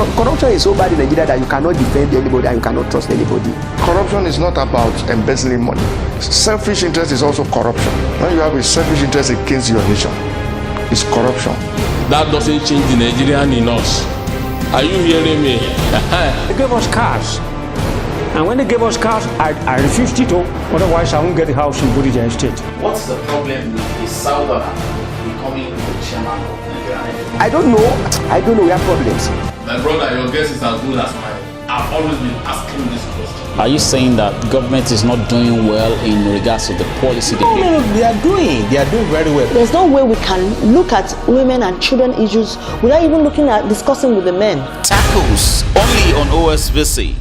Corruption is so bad in Nigeria that you cannot defend anybody and you cannot trust anybody. Corruption is not about embezzling money. Selfish interest is also corruption. When you have a selfish interest against your nation, it's corruption. That doesn't change the Nigerian in us. Are you hearing me? They gave us cars. And when they gave us cars, I refused it. Otherwise, I won't get a house in Bodija Estate. What's the problem with the Southerner becoming the chairman of Nigeria? I don't know. We have problems. My brother, your guess is as good as mine. I've always been asking this question. Are you saying that government is not doing well in regards to the policy? No, they are doing very well. There's no way we can look at women and children issues without even looking at discussing with the men. Tackles only on OSBC.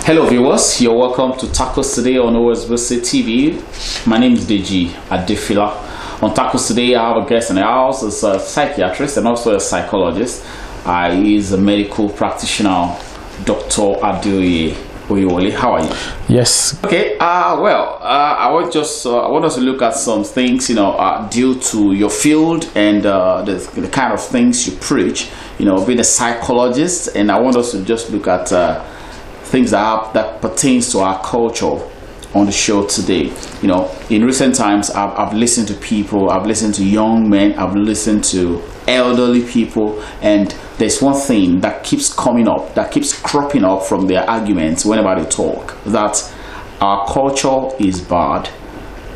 Hello viewers, you're welcome to Tackles today on OSBC TV. My name is Adeoye. On Tackles today, I have a guest in the house. It's a psychiatrist and also a psychologist. He is a medical practitioner, Dr. Adeoye Oyewole. How are you? Yes. Okay. I want us to look at some things, due to your field and the kind of things you preach. Being a psychologist, and I want us to just look at things that pertains to our culture on the show today. In recent times, I've listened to people, I've listened to young men, I've listened to elderly people, and there's one thing that keeps coming up, that keeps cropping up from their arguments whenever they talk, that our culture is bad.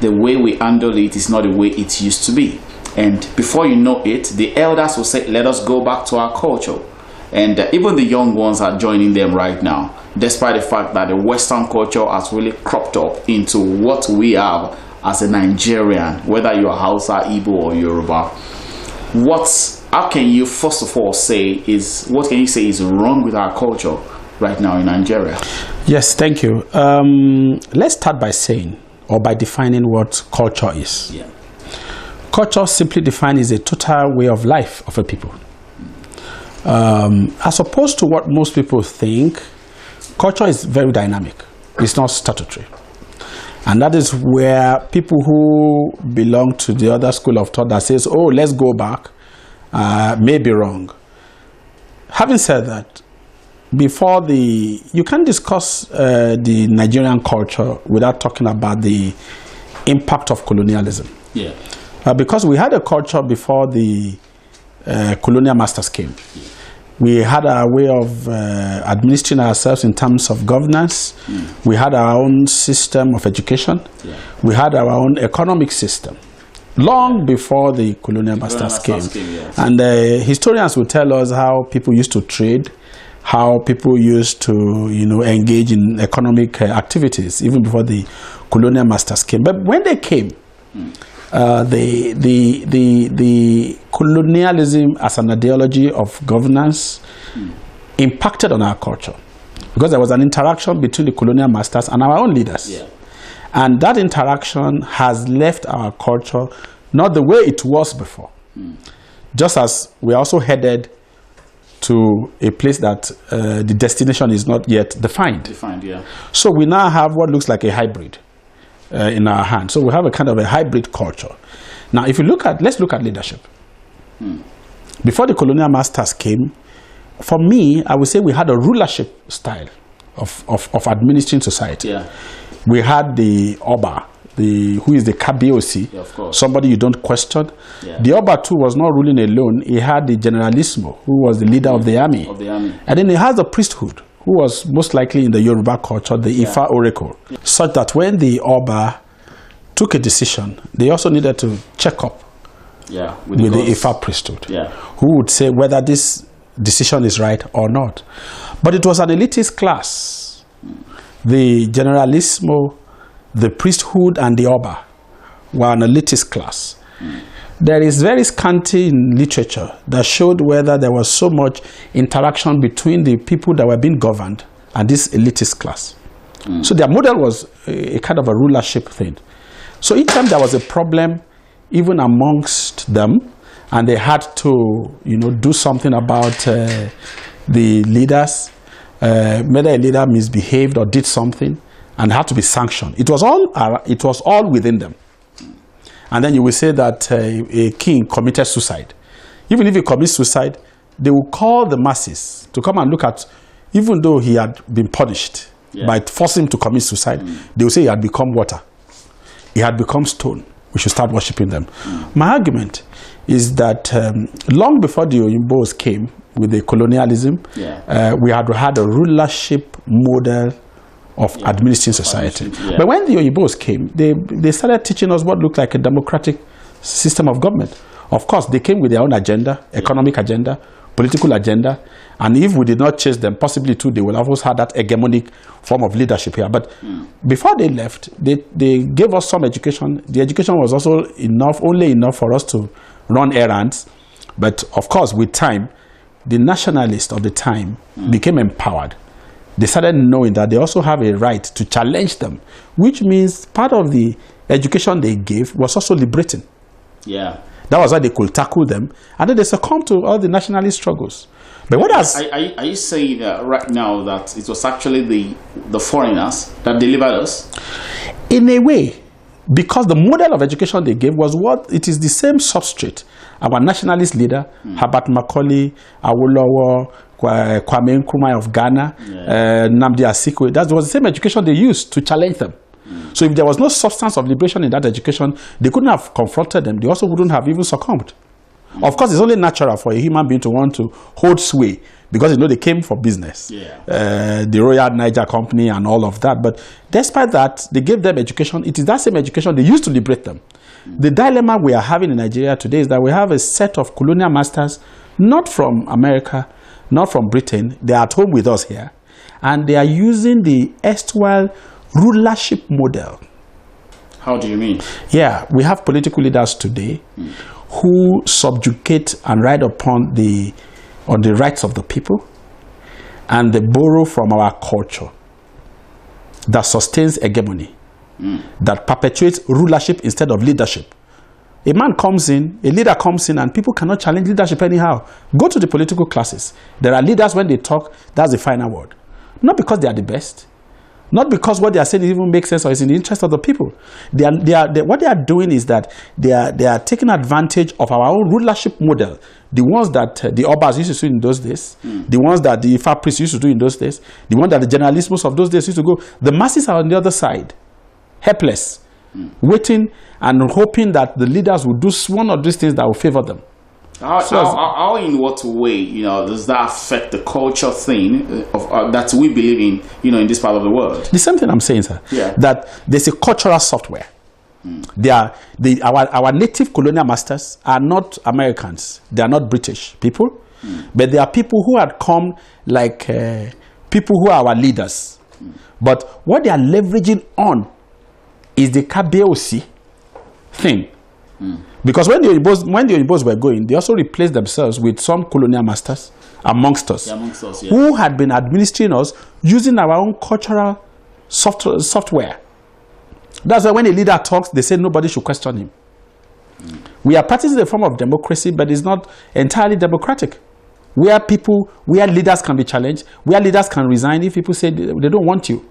The way we handle it is not the way it used to be. And before you know it, the elders will say, let us go back to our culture. And even the young ones are joining them right now, despite the fact that the Western culture has really cropped up into what we have as a Nigerian, whether you're Hausa, Igbo, or Yoruba. How can you first of all what can you say is wrong with our culture right now in Nigeria? Yes, thank you. Let's start by saying, or by defining what culture is. Yeah. Culture, simply defined, is a total way of life of a people. As opposed to what most people think, culture is very dynamic. It's not statutory. And that is where people who belong to the other school of thought that says, oh, let's go back, may be wrong. Having said that, you can't discuss the Nigerian culture without talking about the impact of colonialism. Yeah. Because we had a culture before the colonial masters came. Yeah. We had our way of administering ourselves in terms of governance. We had our own system of education. Yeah. We had our own economic system long before the colonial masters came. Yes. And historians will tell us how people used to trade, how people used to engage in economic activities even before the colonial masters came. But when they came, the colonialism as an ideology of governance impacted on our culture, because there was an interaction between the colonial masters and our own leaders. Yeah. And that interaction has left our culture not the way it was before. Just as we are also headed to a place that the destination is not yet defined. Yeah. So we now have what looks like a hybrid in our hands. So we have a kind of a hybrid culture. Now, let's look at leadership. Before the colonial masters came, for me, I would say we had a rulership style of administering society. Yeah. We had the Oba, who is the Kabiosi, yeah, somebody you don't question. Yeah. The Oba too was not ruling alone. He had the Generalissimo, who was the leader of the army. And then he has the priesthood, who was most likely in the Yoruba culture, the Ifa oracle. Yeah. Such that when the Oba took a decision, they also needed to check up with the Ifa priesthood, who would say whether this decision is right or not. But it was an elitist class. The Generalissimo, the priesthood, and the Oba were an elitist class. There is very scanty in literature that showed whether there was so much interaction between the people that were being governed and this elitist class. So their model was a kind of a rulership thing. So each time there was a problem, even amongst them, and they had to, do something about the leaders, whether a leader misbehaved or did something, and had to be sanctioned. It was all within them. and then you will say that a king committed suicide. Even if he commits suicide, they will call the masses to come and look at, even though he had been punished by forcing him to commit suicide, they will say he had become water. He had become stone. We should start worshipping them. My argument is that long before the Oyimbos came with the colonialism, we had had a rulership model of administering society. But when the Oyibos came, they started teaching us what looked like a democratic system of government. Of course, they came with their own agenda, economic agenda, political agenda, and if we did not chase them, possibly too, they will have also had that hegemonic form of leadership here. But before they left, they gave us some education. The education was also only enough for us to run errands. But of course, with time, the nationalists of the time became empowered. They started knowing that they also have a right to challenge them, which means part of the education they gave was also liberating. Yeah. That was why they could tackle them, and then they succumbed to all the nationalist struggles. But what else? Are you saying right now that it was actually the foreigners that delivered us? In a way, because the model of education they gave was what it is the same substrate. Our nationalist leader, Herbert Macaulay, Awolowo, Kwame Nkrumah of Ghana, Nnamdi Azikiwe, that was the same education they used to challenge them. So if there was no substance of liberation in that education, they couldn't have confronted them. They also wouldn't have even succumbed. Of course, it's only natural for a human being to want to hold sway because, they came for business. The Royal Niger Company and all of that. But despite that, they gave them education. It is that same education they used to liberate them. The dilemma we are having in Nigeria today is that we have a set of colonial masters, not from America, not from Britain. They are at home with us here. And they are using the erstwhile rulership model. How do you mean? Yeah, we have political leaders today who subjugate and ride upon the rights of the people, and they borrow from our culture that sustains hegemony, that perpetuates rulership instead of leadership. A man comes in, a leader comes in, and people cannot challenge leadership anyhow. Go to the political classes. There are leaders, when they talk, that's the final word. Not because they are the best, not because what they are saying even makes sense or is in the interest of the people. What they are doing is that they are taking advantage of our own rulership model. The ones that the Obas used to do in those days, the ones that the Ifa priests used to do in those days, the ones that the generalismos of those days used to go. The masses are on the other side, helpless, waiting and hoping that the leaders will do one of these things that will favor them. How in what way, does that affect the culture thing of that we believe in, in this part of the world? The same thing I'm saying, sir. Yeah. That there's a cultural software. Our native colonial masters are not Americans. They are not British people, but they are people who had come like people who are our leaders. But what they are leveraging on is the KBOC thing. Because when the Oyibos were going, they also replaced themselves with some colonial masters amongst us, who had been administering us using our own cultural software. That's why when a leader talks, they say nobody should question him. We are practicing a form of democracy, but it's not entirely democratic. Where leaders can be challenged, where leaders can resign if people say they don't want you.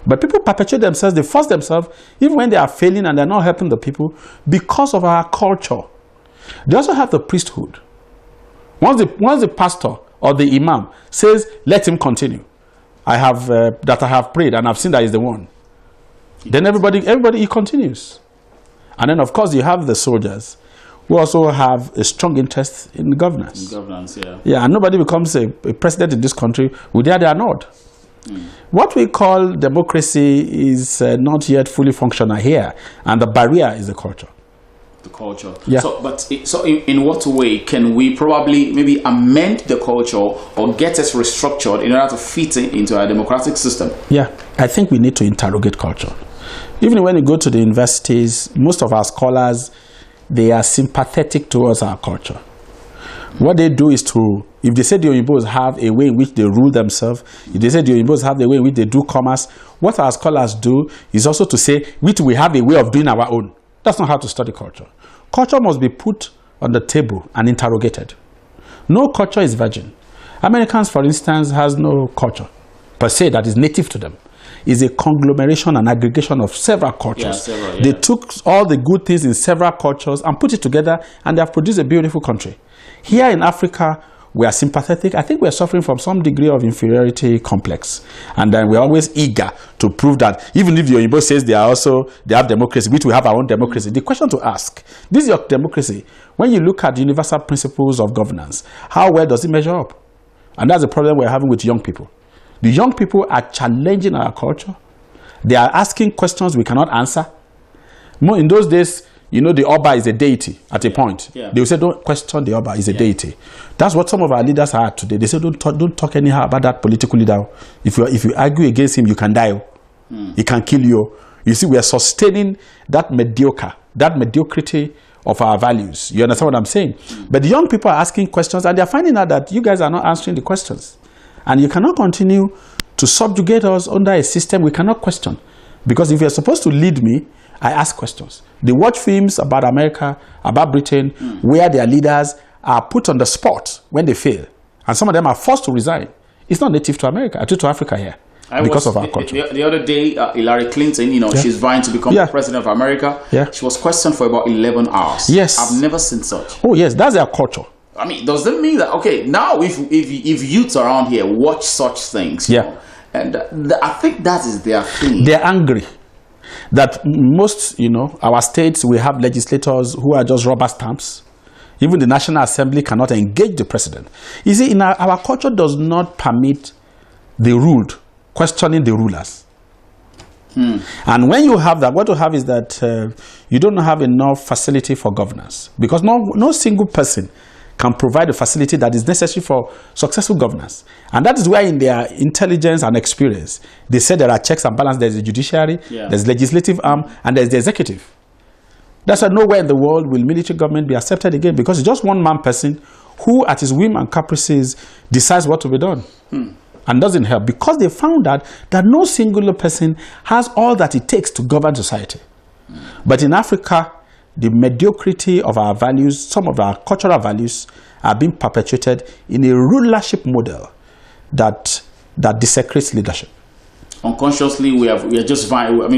But people perpetuate themselves, they force themselves, even when they are failing and they're not helping the people, because of our culture. They also have the priesthood. Once the pastor or the imam says, let him continue, I have prayed and I've seen that he's the one. Then everybody he continues. And then of course you have the soldiers who also have a strong interest in governance. Yeah, and nobody becomes a president in this country without they are not. What we call democracy is not yet fully functional here, and the barrier is the culture. The culture. Yeah. So in what way can we probably maybe amend the culture or get it restructured in order to fit into our democratic system? Yeah, I think we need to interrogate culture. Even when you go to the universities, most of our scholars, they are sympathetic towards our culture. What they do is if they say the Oyibos have a way in which they rule themselves, if they say the Oyibos have the way in which they do commerce, what our scholars do is also to say, we have a way of doing our own. That's not how to study culture. Culture must be put on the table and interrogated. No culture is virgin. Americans, for instance, has no culture per se that is native to them. is a conglomeration and aggregation of several cultures. Yeah. They took all the good things in several cultures and put it together, and they have produced a beautiful country. Here in Africa, we are sympathetic. I think we are suffering from some degree of inferiority complex, and then we're always eager to prove that even if the Oyinbo says they have democracy, we have our own democracy. The question to ask: this is your democracy. When you look at the universal principles of governance, how well does it measure up? And that's the problem we're having with young people. The young people are challenging our culture. They are asking questions we cannot answer. More in those days, you know, the Oba is a deity at a point. Yeah. They will say, don't question the Oba, is a deity. That's what some of our leaders are today. They say, don't talk anyhow about that political leader. If you argue against him, you can die. He can kill you. You see, we are sustaining that mediocrity of our values. You understand what I'm saying? But the young people are asking questions, and they're finding out that you guys are not answering the questions. And you cannot continue to subjugate us under a system we cannot question. Because if you're supposed to lead me, I ask questions. They watch films about America, about Britain, where their leaders are put on the spot when they fail. And some of them are forced to resign. It's not native to America, to Africa here. Because of our culture. The other day, Hillary Clinton, you know, she's vying to become the president of America. Yeah. She was questioned for about 11 hours. Yes. I've never seen such. Oh, yes, that's their culture. I mean, does that mean that, okay, now if youths around here watch such things, you know, and I think that is their thing. They're angry that most, you know, our states, we have legislators who are just rubber stamps. Even the National Assembly cannot engage the president. You see, in our culture does not permit the ruled questioning the rulers. And when you have that, what you have is that you don't have enough facility for governance, because no single person can provide the facility that is necessary for successful governance. And that is why in their intelligence and experience, they say there are checks and balances. There's the judiciary, there's legislative arm, and there's the executive. That's why nowhere in the world will military government be accepted again, because it's just one man person who at his whim and caprices decides what to be done. And doesn't help, because they found out that no singular person has all that it takes to govern society. But in Africa, the mediocrity of our values, some of our cultural values, are being perpetuated in a rulership model that desecrates leadership. Unconsciously, we are just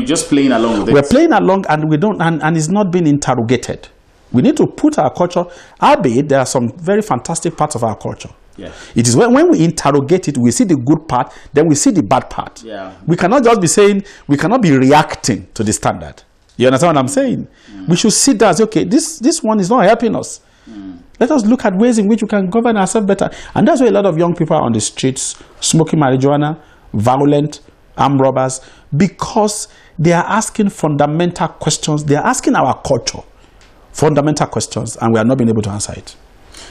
just playing along with it. We're playing along, and we don't, and it's not being interrogated. We need to put our culture, albeit there are some very fantastic parts of our culture. Yeah. It is when we interrogate it, we see the good part, then we see the bad part. Yeah. We cannot just be saying, we cannot be reacting to the standard. You understand what I'm saying? We should sit down and say, okay, this one is not helping us. Let us look at ways in which we can govern ourselves better. And that's why a lot of young people are on the streets, smoking marijuana, violent, armed robbers, because they are asking fundamental questions. They are asking our culture fundamental questions, and we have not been able to answer it.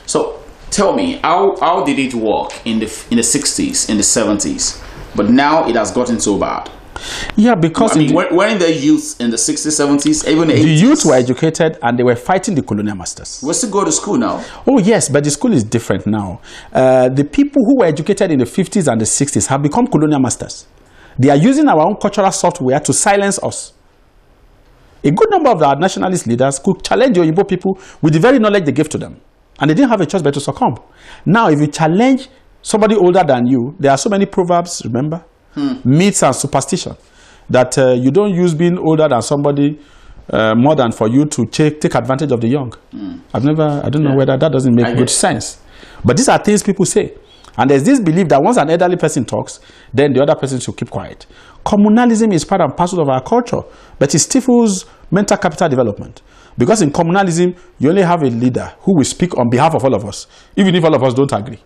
So tell me, how did it work in the 60s, in the 70s, but now it has gotten so bad? Yeah, because weren't the youth in the 60s, 70s, even the 80s? The youth were educated and they were fighting the colonial masters. We still go to school now. Oh yes, but the school is different now. The people who were educated in the 50s and the 60s have become colonial masters. They are using our own cultural software to silence us. A good number of our nationalist leaders could challenge the Oyinbo people with the very knowledge they gave to them. And they didn't have a choice but to succumb. Now, if you challenge somebody older than you, there are so many proverbs, remember? Myths and superstition. That you don't use being older than somebody more than for you to take advantage of the young. I don't know whether that doesn't make good sense. But these are things people say. And there's this belief that once an elderly person talks, then the other person should keep quiet. Communalism is part and parcel of our culture, but it stifles mental capital development. Because in communalism, you only have a leader who will speak on behalf of all of us, even if all of us don't agree.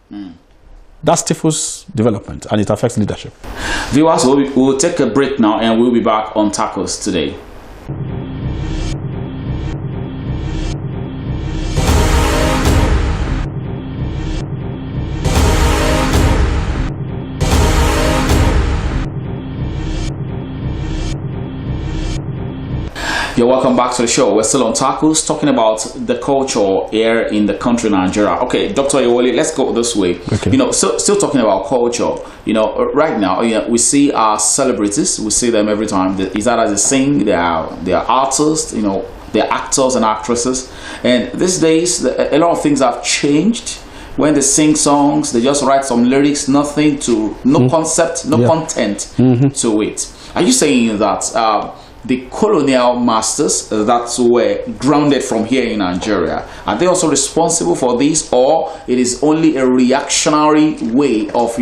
That stifles development, and it affects leadership. Viewers, we'll take a break now, and we'll be back on Tacos today. You're welcome back to the show. We're still on Tacos, talking about the culture here in the country Nigeria. Okay, Dr. Oyewole, let's go this way. Okay. You know, still talking about culture. You know, right now, we see our celebrities. We see them every time. Is that as they sing? They are artists. You know, they're actors and actresses. And these days, a lot of things have changed. When they sing songs, they just write some lyrics, no concept, no content to it. Are you saying that the colonial masters that were grounded from here in Nigeria, are they also responsible for this, or it is only a reactionary way of,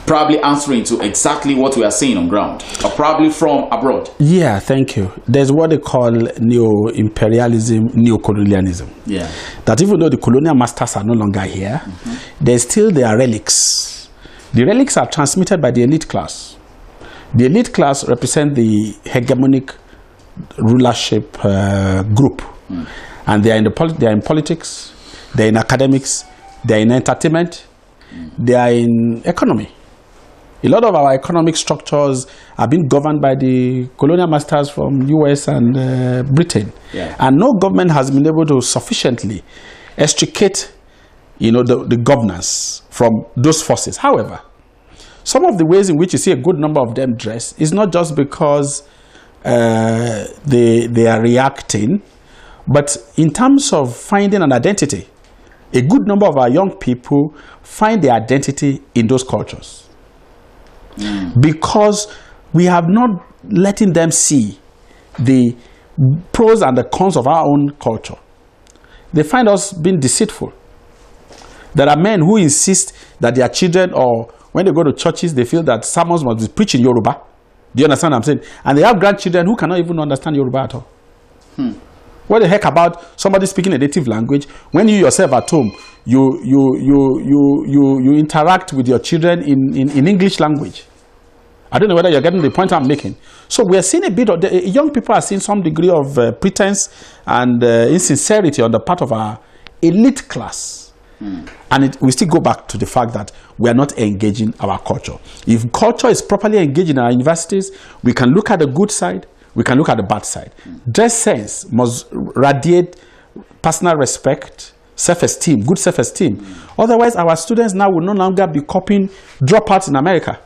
probably answering to exactly what we are seeing on ground, or probably from abroad? Yeah, thank you. There's what they call neo-imperialism, neo-colonialism. Yeah. That even though the colonial masters are no longer here, there's still their relics. The relics are transmitted by the elite class. The elite class represent the hegemonic rulership group. And they are in politics, they're in academics, they're in entertainment, they are in economy. A lot of our economic structures are being governed by the colonial masters from US and Britain. Yeah. And no government has been able to sufficiently extricate, the governance from those forces. However, some of the ways in which you see a good number of them dress is not just because they are reacting, but in terms of finding an identity. A good number of our young people find their identity in those cultures. Because we have not letting them see the pros and the cons of our own culture. They find us being deceitful. There are men who insist that their children, or when they go to churches, they feel that sermons must be preached in Yoruba. Do you understand what I'm saying? And they have grandchildren who cannot even understand Yoruba at all. What the heck about somebody speaking a native language when you yourself at home you interact with your children in English language? I don't know whether you're getting the point I'm making. So we are seeing a bit of young people are seeing some degree of pretense and insincerity on the part of our elite class. And we still go back to the fact that we are not engaging our culture. If culture is properly engaged in our universities, we can look at the good side, we can look at the bad side. Dress sense must radiate personal respect, self-esteem, good self-esteem. Otherwise, our students now will no longer be copying dropouts in America.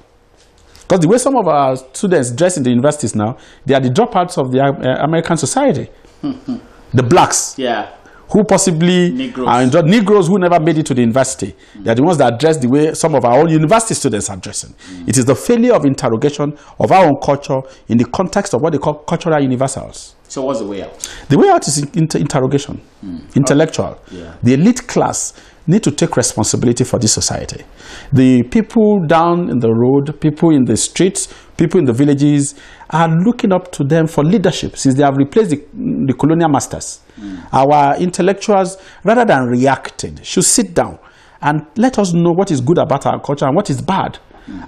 Because the way some of our students dress in the universities now, they are the dropouts of the American society. The blacks. Yeah. Who possibly are Negroes who never made it to the university. They are the ones that dress the way some of our own university students are dressing. It is the failure of interrogation of our own culture in the context of what they call cultural universals. So what's the way out? The way out is interrogation, intellectual. Yeah. The elite class need to take responsibility for this society. The people down in the road, people in the streets, people in the villages are looking up to them for leadership since they have replaced the colonial masters. Our intellectuals, rather than reacting, should sit down and let us know what is good about our culture and what is bad.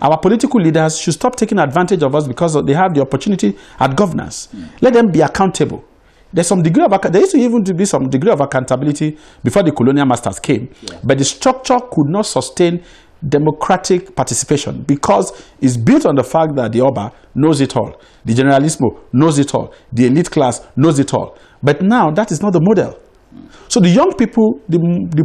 Our political leaders should stop taking advantage of us because they have the opportunity at governance. Let them be accountable. There's some degree of there used to even to be some degree of accountability before the colonial masters came, but the structure could not sustain democratic participation because it's built on the fact that the Oba knows it all, the Generalismo knows it all, the elite class knows it all. But now that is not the model. So the young people, the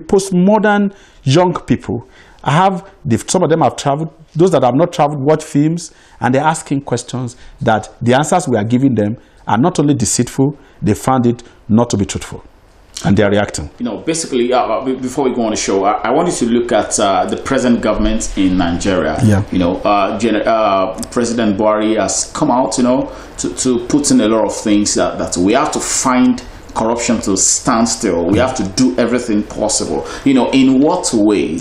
postmodern young people, some of them have traveled. Those that have not traveled watch films, and they're asking questions that the answers we are giving them are not only deceitful, they found it not to be truthful. And they are reacting. Basically, before we go on the show, I want you to look at the present government in Nigeria. Yeah. President Buhari has come out, to put in a lot of things that we have to find corruption to stand still. We have to do everything possible. In what way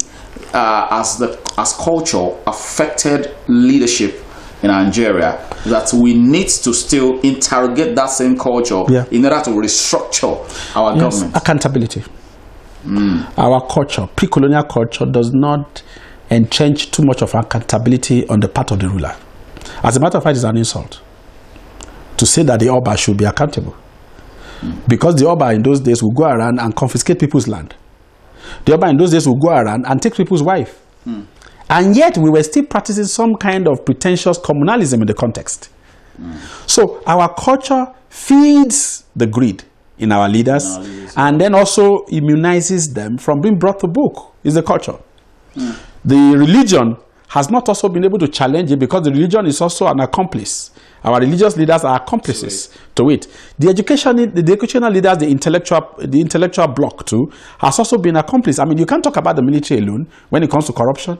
has culture affected leadership in Nigeria that we need to still interrogate that same culture in order to restructure our government? Accountability. Our culture, pre-colonial culture, does not entrench too much of accountability on the part of the ruler. As a matter of fact, it's an insult to say that the Oba should be accountable. Because the Oba in those days will go around and confiscate people's land. The Oba in those days will go around and take people's wife. And yet we were still practicing some kind of pretentious communalism in the context. So our culture feeds the greed in our leaders and then also immunizes them from being brought to book. Is the culture. The religion has not also been able to challenge it because the religion is also an accomplice. Our religious leaders are accomplices to it. The educational leaders, the intellectual bloc too, has also been accomplice. I mean, you can't talk about the military alone when it comes to corruption.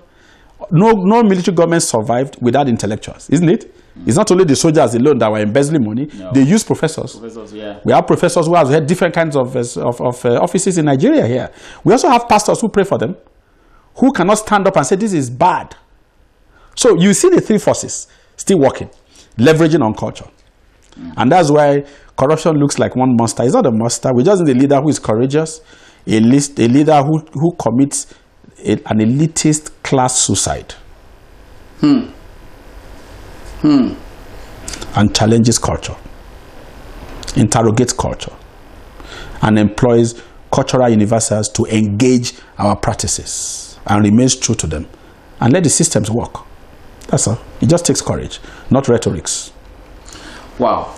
no military government survived without intellectuals, isn't it? It's not only the soldiers alone that were embezzling money. No. They use professors. Yeah. We have professors who have had different kinds of offices in Nigeria here. We also have pastors who pray for them, who cannot stand up and say this is bad. So you see the three forces still working, leveraging on culture. And that's why corruption looks like one monster. It's not a monster. We just need a leader who is courageous, a leader who commits an elitist class suicide. And challenges culture, interrogates culture, and employs cultural universals to engage our practices and remains true to them, and let the systems work. That's all. It just takes courage, not rhetorics. Wow.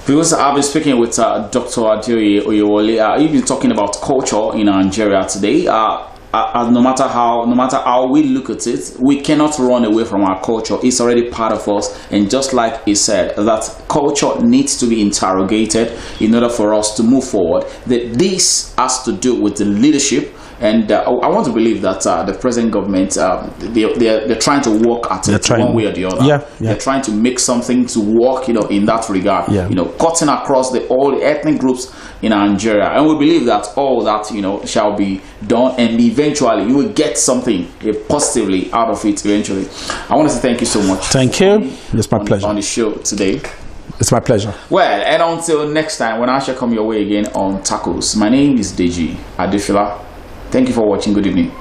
Because I've been speaking with Dr. Adeoye Oyewole. You've been talking about culture in Nigeria today. No matter how we look at it, we cannot run away from our culture. It's already part of us. And just like he said, that culture needs to be interrogated in order for us to move forward. That this has to do with the leadership. And I want to believe that the present government, they're trying to work at it one way or the other. Yeah. They're trying to make something to work, in that regard. Yeah. Cutting across all the ethnic groups in Nigeria. And we believe that all that, shall be done, and eventually you will get something positively out of it eventually. I want to say thank you so much. Thank you. It's my pleasure. On the show today. It's my pleasure. Well, and until next time, when I shall come your way again on Tacos, my name is Deji Adefila. Thank you for watching. Good evening.